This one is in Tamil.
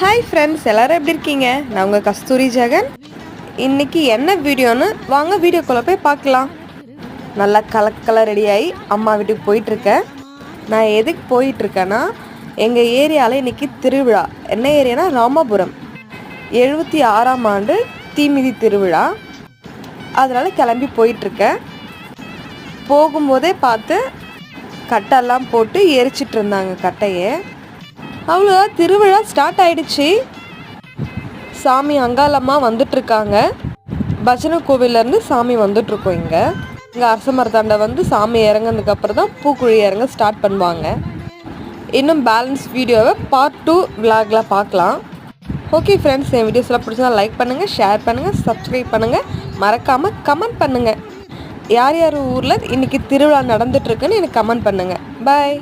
ஹாய் ஃப்ரெண்ட்ஸ், எல்லோரும் எப்படி இருக்கீங்க? நான் உங்கள் கஸ்தூரி ஜெகன். இன்றைக்கி என்ன வீடியோன்னு வாங்க வீடியோக்குள்ளே போய் பார்க்கலாம். நல்லா கலர் ரெடியாகி அம்மா வீட்டுக்கு போயிட்டுருக்கேன். நான் எதுக்கு போயிட்டுருக்கேன்னா, எங்கள் ஏரியாவில் இன்றைக்கி திருவிழா. என்ன ஏரியானா ராமாபுரம் 76ஆம் ஆண்டு தீமிதி திருவிழா. அதனால் கிளம்பி போயிட்டுருக்கேன். போகும்போதே பார்த்து கட்டெல்லாம் போட்டு எரிச்சிட்டு இருந்தாங்க கட்டையை. அவ்வளோதான், திருவிழா ஸ்டார்ட் ஆகிடுச்சு. சாமி அங்காளமாக வந்துட்டுருக்காங்க. பஜனை கோவிலேருந்து சாமி வந்துட்ருக்கோம். இங்கே அரச மரத்தாண்டை வந்து சாமி இறங்கினதுக்கப்புறம் தான் பூக்குழி இறங்க ஸ்டார்ட் பண்ணுவாங்க. இன்னும் பேலன்ஸ் வீடியோவை பார்ட் 2 விலாகில் பார்க்கலாம். ஓகே ஃப்ரெண்ட்ஸ், என் வீடியோஸ்லாம் பிடிச்சா லைக் பண்ணுங்கள், ஷேர் பண்ணுங்கள், சப்ஸ்கிரைப் பண்ணுங்கள், மறக்காமல் கமெண்ட் பண்ணுங்கள். யார் யார் ஊரில் இன்றைக்கி திருவிழா நடந்துகிட்ருக்குன்னு எனக்கு கமெண்ட் பண்ணுங்கள். பாய்.